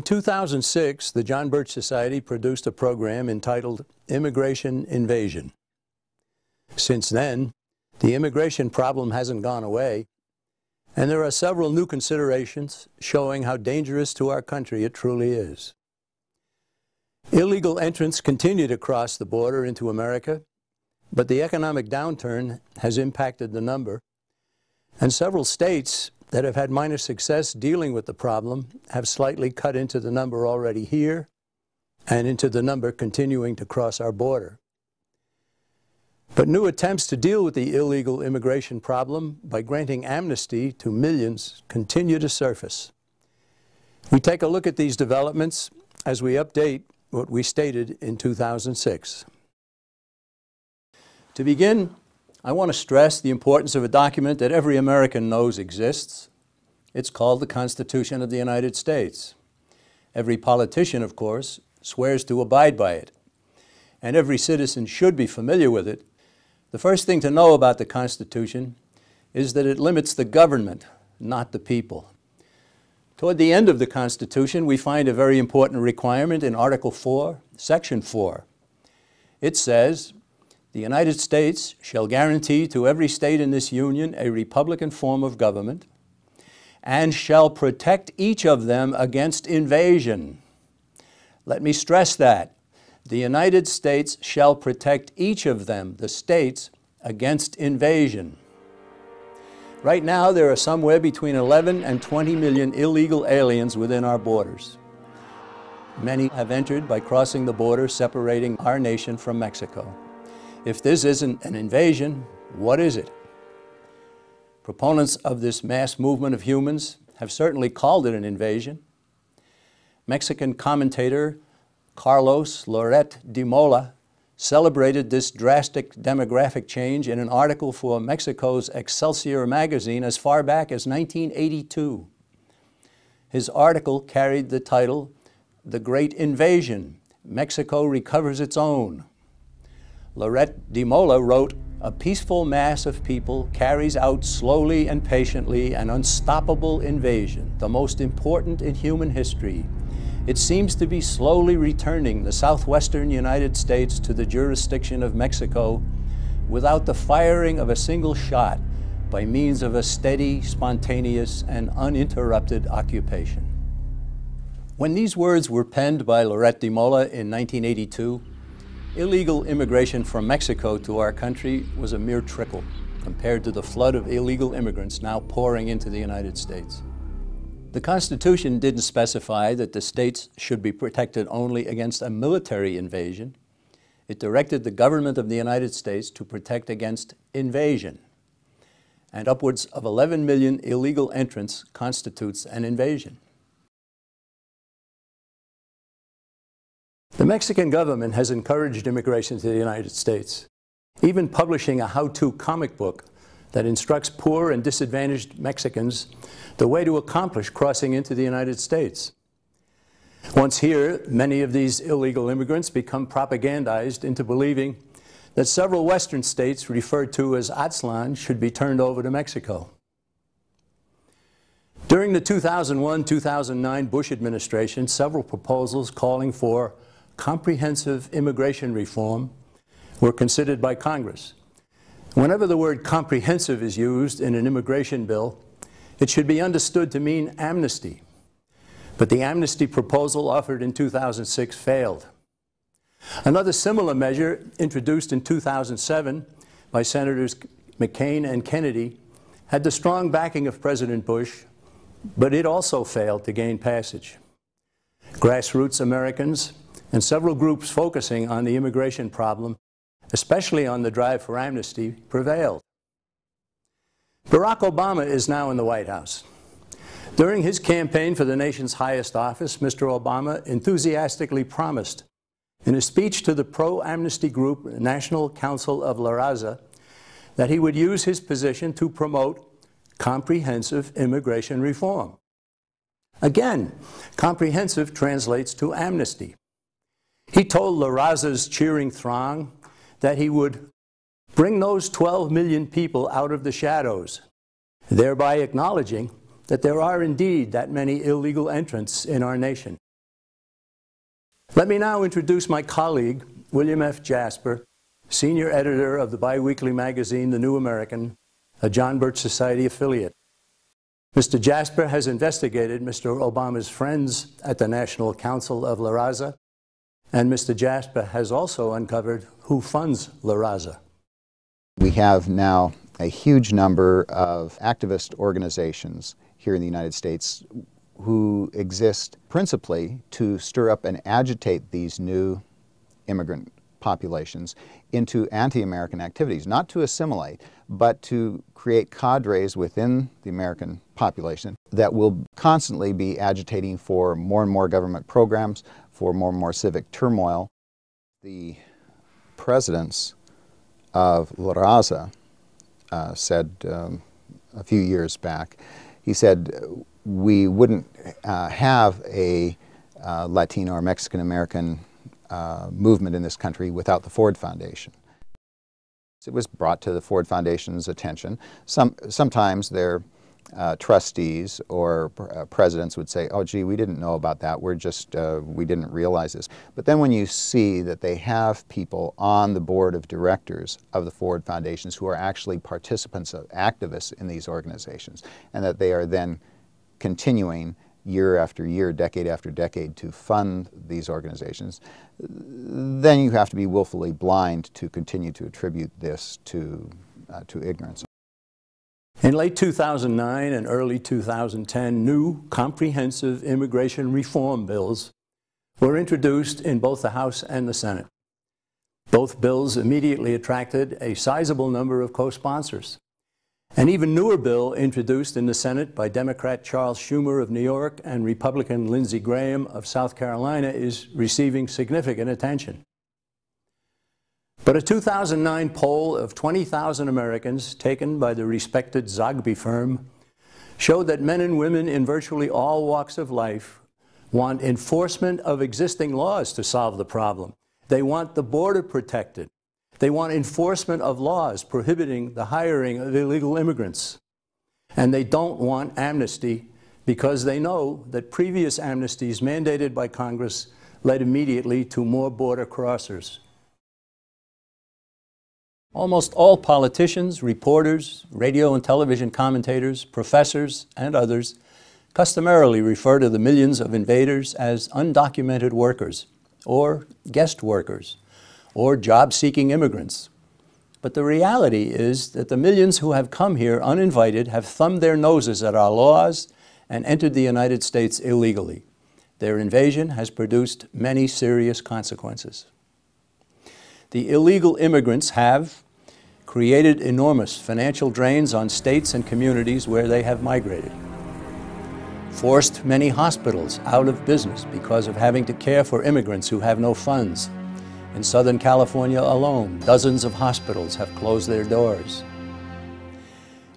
In 2006, the John Birch Society produced a program entitled Immigration Invasion. Since then, the immigration problem hasn't gone away, and there are several new considerations showing how dangerous to our country it truly is. Illegal entrants continue to cross the border into America, but the economic downturn has impacted the number, and several states that have had minor success dealing with the problem have slightly cut into the number already here and into the number continuing to cross our border. But new attempts to deal with the illegal immigration problem by granting amnesty to millions continue to surface. We take a look at these developments as we update what we stated in 2006. To begin, I want to stress the importance of a document that every American knows exists. It's called the Constitution of the United States. Every politician, of course, swears to abide by it, and every citizen should be familiar with it. The first thing to know about the Constitution is that it limits the government, not the people. Toward the end of the Constitution, we find a very important requirement in Article 4, Section 4. It says, "The United States shall guarantee to every state in this Union a republican form of government, and shall protect each of them against invasion." Let me stress that. The United States shall protect each of them, the states, against invasion. Right now, there are somewhere between 11 and 20 million illegal aliens within our borders. Many have entered by crossing the border separating our nation from Mexico. If this isn't an invasion, what is it? Proponents of this mass movement of humans have certainly called it an invasion. Mexican commentator Carlos Loret de Mola celebrated this drastic demographic change in an article for Mexico's Excelsior magazine as far back as 1982. His article carried the title, "The Great Invasion, Mexico Recovers Its Own." Loret de Mola wrote, "A peaceful mass of people carries out slowly and patiently an unstoppable invasion, the most important in human history. It seems to be slowly returning the southwestern United States to the jurisdiction of Mexico without the firing of a single shot by means of a steady, spontaneous, and uninterrupted occupation." When these words were penned by Loret de Mola in 1982, illegal immigration from Mexico to our country was a mere trickle compared to the flood of illegal immigrants now pouring into the United States. The Constitution didn't specify that the states should be protected only against a military invasion. It directed the government of the United States to protect against invasion. And upwards of 11 million illegal entrants constitutes an invasion. The Mexican government has encouraged immigration to the United States, even publishing a how-to comic book that instructs poor and disadvantaged Mexicans the way to accomplish crossing into the United States. Once here, many of these illegal immigrants become propagandized into believing that several Western states referred to as Aztlan should be turned over to Mexico. During the 2001-2009 Bush administration, several proposals calling for comprehensive immigration reform were considered by Congress. Whenever the word comprehensive is used in an immigration bill, it should be understood to mean amnesty. But the amnesty proposal offered in 2006 failed. Another similar measure, introduced in 2007 by Senators McCain and Kennedy, had the strong backing of President Bush, but it also failed to gain passage. Grassroots Americans and several groups focusing on the immigration problem, especially on the drive for amnesty, prevailed. Barack Obama is now in the White House. During his campaign for the nation's highest office, Mr. Obama enthusiastically promised in a speech to the pro-amnesty group, National Council of La Raza, that he would use his position to promote comprehensive immigration reform. Again, comprehensive translates to amnesty. He told La Raza's cheering throng that he would bring those 12 million people out of the shadows, thereby acknowledging that there are indeed that many illegal entrants in our nation. Let me now introduce my colleague, William F. Jasper, senior editor of the biweekly magazine, The New American, a John Birch Society affiliate. Mr. Jasper has investigated Mr. Obama's friends at the National Council of La Raza, and Mr. Jasper has also uncovered who funds La Raza. We have now a huge number of activist organizations here in the United States who exist principally to stir up and agitate these new immigrant populations into anti-American activities, not to assimilate, but to create cadres within the American population that will constantly be agitating for more and more government programs, for more and more civic turmoil. The presidents of La Raza said a few years back, he said, we wouldn't have a Latino or Mexican-American movement in this country without the Ford Foundation. It was brought to the Ford Foundation's attention. Sometimes their trustees or presidents would say, oh gee, we didn't know about that, we didn't realize this. But then when you see that they have people on the board of directors of the Ford Foundations who are actually participants, activists in these organizations, and that they are then continuing year after year, decade after decade to fund these organizations, then you have to be willfully blind to continue to attribute this to ignorance. In late 2009 and early 2010, new comprehensive immigration reform bills were introduced in both the House and the Senate. Both bills immediately attracted a sizable number of co-sponsors. An even newer bill introduced in the Senate by Democrat Charles Schumer of New York and Republican Lindsey Graham of South Carolina is receiving significant attention. But a 2009 poll of 20,000 Americans taken by the respected Zogby firm showed that men and women in virtually all walks of life want enforcement of existing laws to solve the problem. They want the border protected. They want enforcement of laws prohibiting the hiring of illegal immigrants. And they don't want amnesty because they know that previous amnesties mandated by Congress led immediately to more border crossers. Almost all politicians, reporters, radio and television commentators, professors, and others customarily refer to the millions of invaders as undocumented workers, or guest workers, or job-seeking immigrants. But the reality is that the millions who have come here uninvited have thumbed their noses at our laws and entered the United States illegally. Their invasion has produced many serious consequences. The illegal immigrants have created enormous financial drains on states and communities where they have migrated, forced many hospitals out of business because of having to care for immigrants who have no funds. In Southern California alone, dozens of hospitals have closed their doors.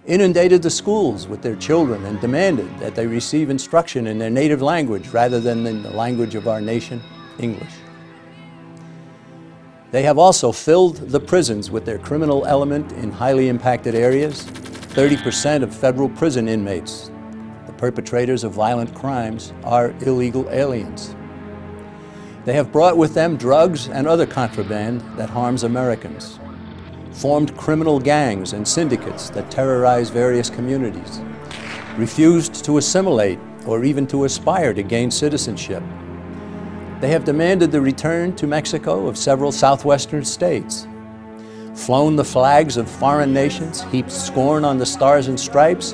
Inundated the schools with their children and demanded that they receive instruction in their native language rather than in the language of our nation, English. They have also filled the prisons with their criminal element in highly impacted areas. 30% of federal prison inmates, the perpetrators of violent crimes, are illegal aliens. They have brought with them drugs and other contraband that harms Americans, formed criminal gangs and syndicates that terrorize various communities, refused to assimilate or even to aspire to gain citizenship. They have demanded the return to Mexico of several southwestern states, flown the flags of foreign nations, heaped scorn on the Stars and Stripes,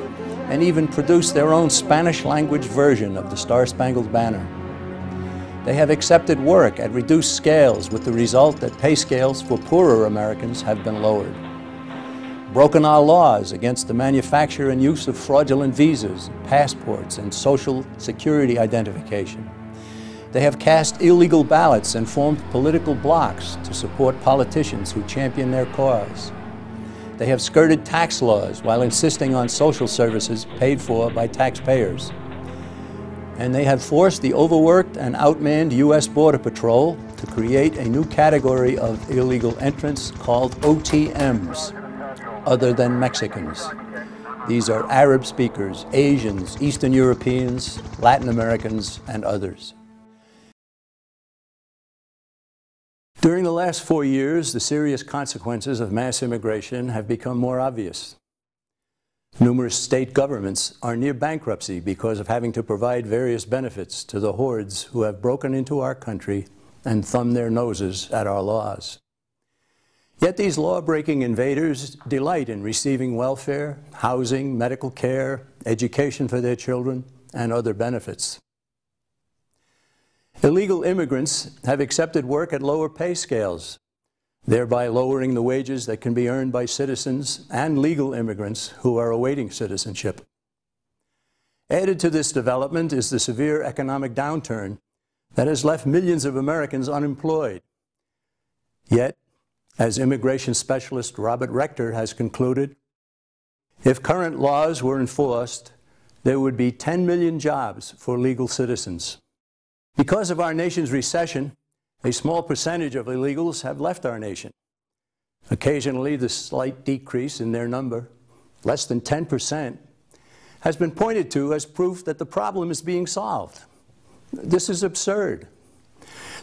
and even produced their own Spanish-language version of the Star-Spangled Banner. They have accepted work at reduced scales with the result that pay scales for poorer Americans have been lowered, broken our laws against the manufacture and use of fraudulent visas, passports, and social security identification. They have cast illegal ballots and formed political blocs to support politicians who champion their cause. They have skirted tax laws while insisting on social services paid for by taxpayers. And they have forced the overworked and outmanned U.S. Border Patrol to create a new category of illegal entrants called OTMs, other than Mexicans. These are Arab speakers, Asians, Eastern Europeans, Latin Americans, and others. During the last 4 years, the serious consequences of mass immigration have become more obvious. Numerous state governments are near bankruptcy because of having to provide various benefits to the hordes who have broken into our country and thumbed their noses at our laws. Yet these law-breaking invaders delight in receiving welfare, housing, medical care, education for their children, and other benefits. Illegal immigrants have accepted work at lower pay scales, thereby lowering the wages that can be earned by citizens and legal immigrants who are awaiting citizenship. Added to this development is the severe economic downturn that has left millions of Americans unemployed. Yet, as immigration specialist Robert Rector has concluded, if current laws were enforced, there would be 10 million jobs for legal citizens. Because of our nation's recession, a small percentage of illegals have left our nation. Occasionally, the slight decrease in their number, less than 10%, has been pointed to as proof that the problem is being solved. This is absurd.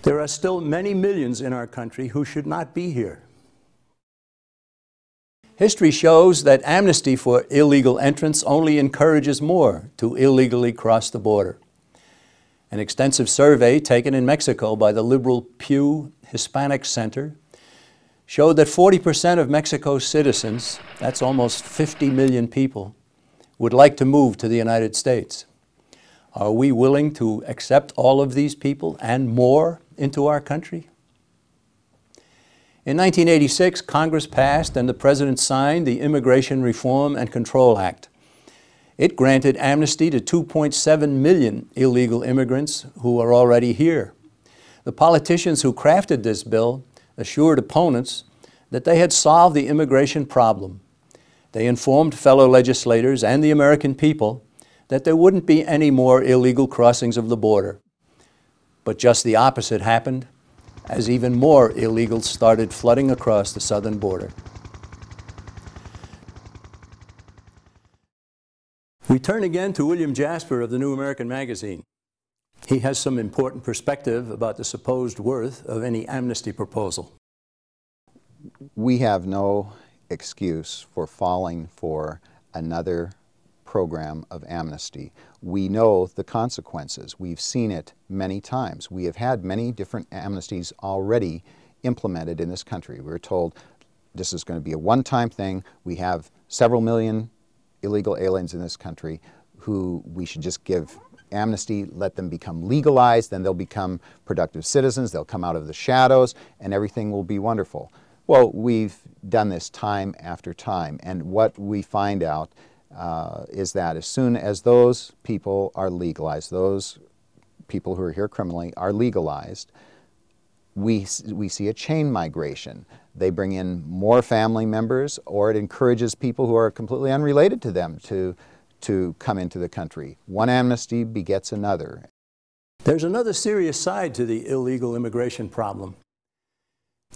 There are still many millions in our country who should not be here. History shows that amnesty for illegal entrants only encourages more to illegally cross the border. An extensive survey taken in Mexico by the liberal Pew Hispanic Center showed that 40% of Mexico's citizens, that's almost 50 million people, would like to move to the United States. Are we willing to accept all of these people and more into our country? In 1986, Congress passed and the President signed the Immigration Reform and Control Act. It granted amnesty to 2.7 million illegal immigrants who are already here. The politicians who crafted this bill assured opponents that they had solved the immigration problem. They informed fellow legislators and the American people that there wouldn't be any more illegal crossings of the border. But just the opposite happened, as even more illegals started flooding across the southern border. We turn again to William Jasper of the New American Magazine. He has some important perspective about the supposed worth of any amnesty proposal. We have no excuse for falling for another program of amnesty. We know the consequences. We've seen it many times. We have had many different amnesties already implemented in this country. We were told this is going to be a one-time thing. We have several million illegal aliens in this country who we should just give amnesty, let them become legalized, then they'll become productive citizens, they'll come out of the shadows, and everything will be wonderful. Well, we've done this time after time, and what we find out is that as soon as those people are legalized, those people who are here criminally are legalized, we see a chain migration. They bring in more family members, or it encourages people who are completely unrelated to them to come into the country. One amnesty begets another. There's another serious side to the illegal immigration problem.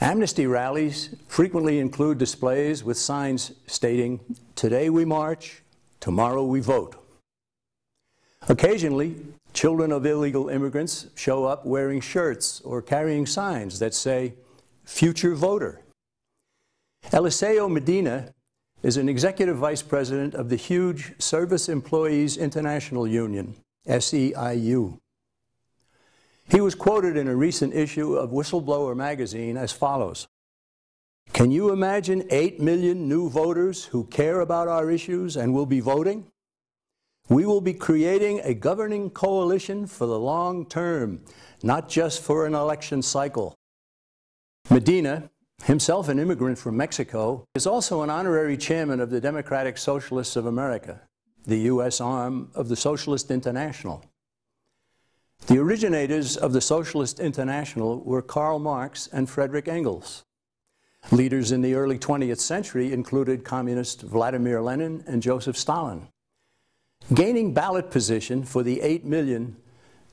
Amnesty rallies frequently include displays with signs stating, "Today we march, tomorrow we vote." Occasionally, children of illegal immigrants show up wearing shirts or carrying signs that say, "Future voter." Eliseo Medina is an executive vice president of the huge Service Employees International Union, SEIU. He was quoted in a recent issue of Whistleblower magazine as follows: "Can you imagine 8 million new voters who care about our issues and will be voting? We will be creating a governing coalition for the long term, not just for an election cycle." Medina, himself an immigrant from Mexico, is also an honorary chairman of the Democratic Socialists of America, the U.S. arm of the Socialist International. The originators of the Socialist International were Karl Marx and Frederick Engels. Leaders in the early 20th century included communist Vladimir Lenin and Joseph Stalin. Gaining ballot position for the 8 million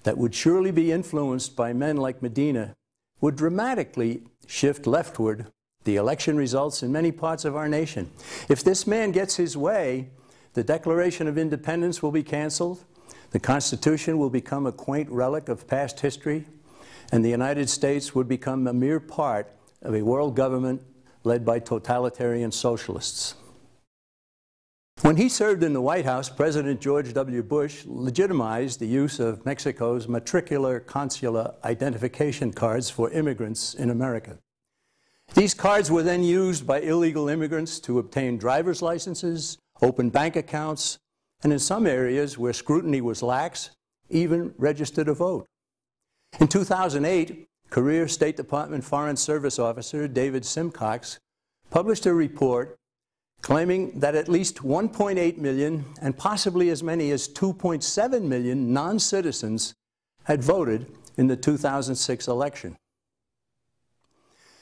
that would surely be influenced by men like Medina would dramatically shift leftward the election results in many parts of our nation. If this man gets his way, the Declaration of Independence will be canceled, the Constitution will become a quaint relic of past history, and the United States would become a mere part of a world government led by totalitarian socialists. When he served in the White House, President George W. Bush legitimized the use of Mexico's matricular consular identification cards for immigrants in America. These cards were then used by illegal immigrants to obtain driver's licenses, open bank accounts, and in some areas where scrutiny was lax, even register to vote. In 2008, career State Department Foreign Service Officer David Simcox published a report claiming that at least 1.8 million and possibly as many as 2.7 million non-citizens had voted in the 2006 election.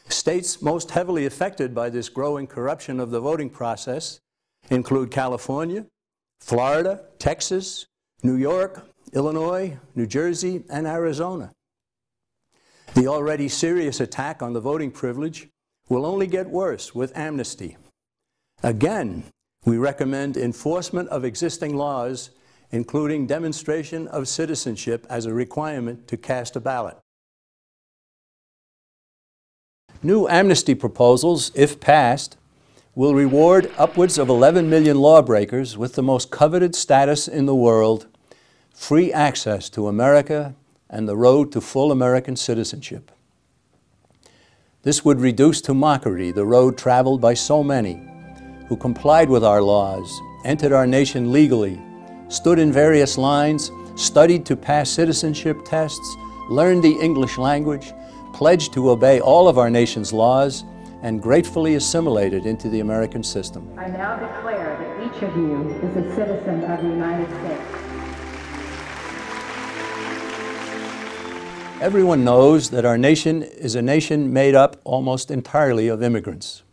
States most heavily affected by this growing corruption of the voting process include California, Florida, Texas, New York, Illinois, New Jersey, and Arizona. The already serious attack on the voting privilege will only get worse with amnesty. Again, we recommend enforcement of existing laws, including demonstration of citizenship as a requirement to cast a ballot. New amnesty proposals, if passed, will reward upwards of 11 million lawbreakers with the most coveted status in the world, free access to America and the road to full American citizenship. This would reduce to mockery the road traveled by so many who complied with our laws, entered our nation legally, stood in various lines, studied to pass citizenship tests, learned the English language, pledged to obey all of our nation's laws, and gratefully assimilated into the American system. I now declare that each of you is a citizen of the United States. Everyone knows that our nation is a nation made up almost entirely of immigrants.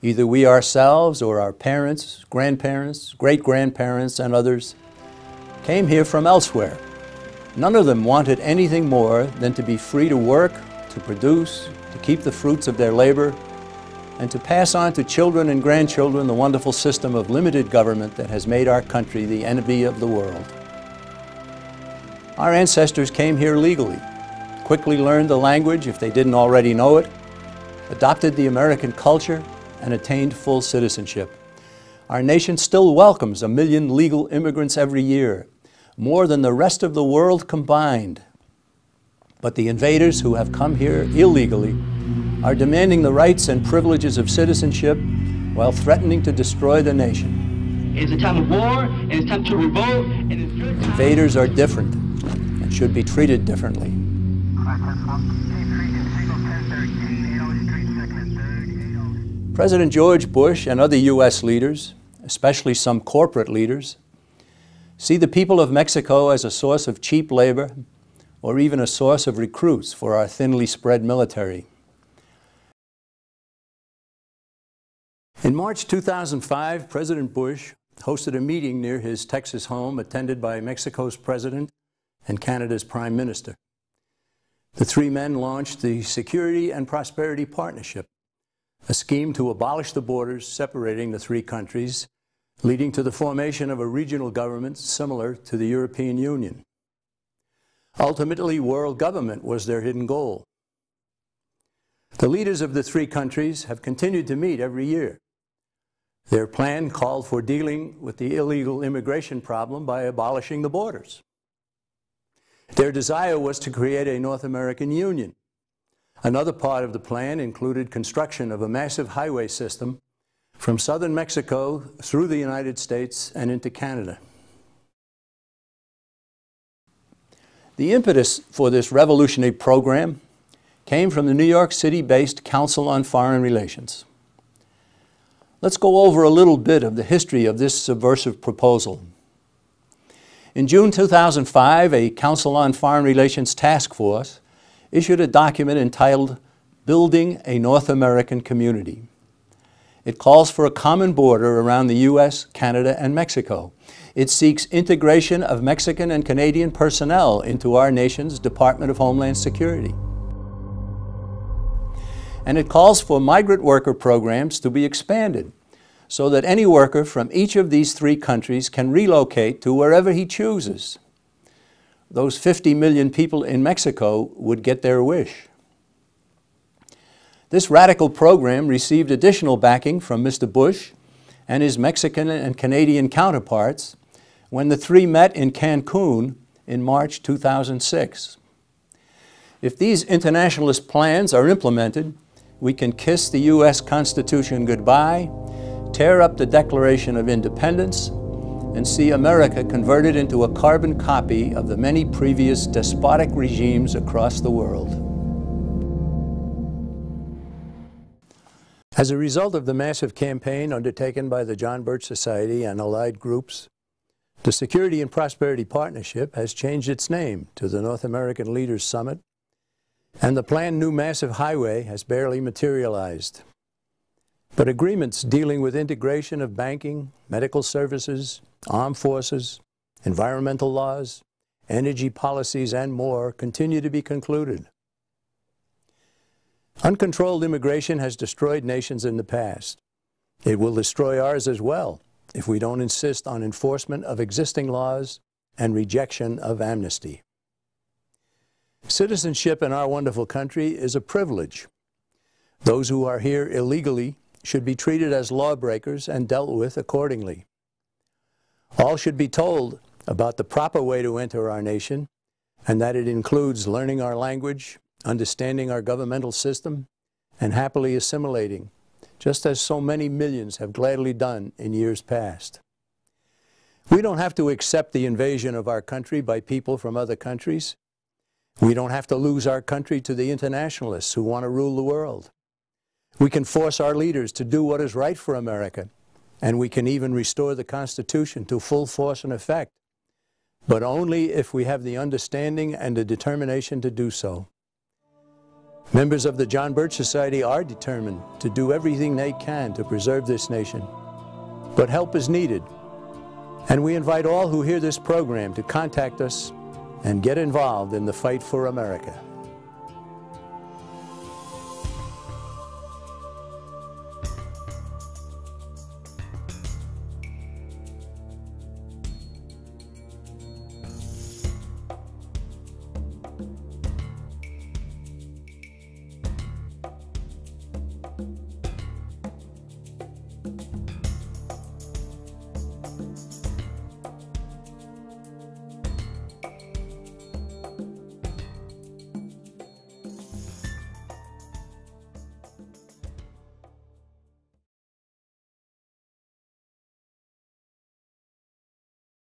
Either we ourselves or our parents, grandparents, great-grandparents, and others came here from elsewhere. None of them wanted anything more than to be free to work, to produce, to keep the fruits of their labor, and to pass on to children and grandchildren the wonderful system of limited government that has made our country the envy of the world. Our ancestors came here legally, quickly learned the language if they didn't already know it, adopted the American culture, and attained full citizenship. Our nation still welcomes 1 million legal immigrants every year, more than the rest of the world combined. But the invaders who have come here illegally are demanding the rights and privileges of citizenship while threatening to destroy the nation. It's a time of war, and it's time to revolt, and it's your time. Invaders are different and should be treated differently. President George Bush and other U.S. leaders, especially some corporate leaders, see the people of Mexico as a source of cheap labor or even a source of recruits for our thinly spread military. In March 2005, President Bush hosted a meeting near his Texas home attended by Mexico's president and Canada's prime minister. The three men launched the Security and Prosperity Partnership, a scheme to abolish the borders separating the three countries, leading to the formation of a regional government similar to the European Union. Ultimately, world government was their hidden goal. The leaders of the three countries have continued to meet every year. Their plan called for dealing with the illegal immigration problem by abolishing the borders. Their desire was to create a North American Union. Another part of the plan included construction of a massive highway system from southern Mexico through the United States and into Canada. The impetus for this revolutionary program came from the New York City-based Council on Foreign Relations. Let's go over a little bit of the history of this subversive proposal. In June 2005, a Council on Foreign Relations task force issued a document entitled Building a North American Community. It calls for a common border around the U.S., Canada, and Mexico. It seeks integration of Mexican and Canadian personnel into our nation's Department of Homeland Security. And it calls for migrant worker programs to be expanded so that any worker from each of these three countries can relocate to wherever he chooses. those 50 million people in Mexico would get their wish. This radical program received additional backing from Mr. Bush and his Mexican and Canadian counterparts when the three met in Cancun in March 2006. If these internationalist plans are implemented, we can kiss the U.S. Constitution goodbye, tear up the Declaration of Independence, and see America converted into a carbon copy of the many previous despotic regimes across the world. As a result of the massive campaign undertaken by the John Birch Society and allied groups, the Security and Prosperity Partnership has changed its name to the North American Leaders Summit, and the planned new massive highway has barely materialized. But agreements dealing with integration of banking, medical services, armed forces, environmental laws, energy policies, and more continue to be concluded. Uncontrolled immigration has destroyed nations in the past. It will destroy ours as well if we don't insist on enforcement of existing laws and rejection of amnesty. Citizenship in our wonderful country is a privilege. Those who are here illegally should be treated as lawbreakers and dealt with accordingly. All should be told about the proper way to enter our nation, and that it includes learning our language, understanding our governmental system, and happily assimilating, just as so many millions have gladly done in years past. We don't have to accept the invasion of our country by people from other countries. We don't have to lose our country to the internationalists who want to rule the world. We can force our leaders to do what is right for America, and we can even restore the Constitution to full force and effect, but only if we have the understanding and the determination to do so. Members of the John Birch Society are determined to do everything they can to preserve this nation, but help is needed, and we invite all who hear this program to contact us and get involved in the fight for America.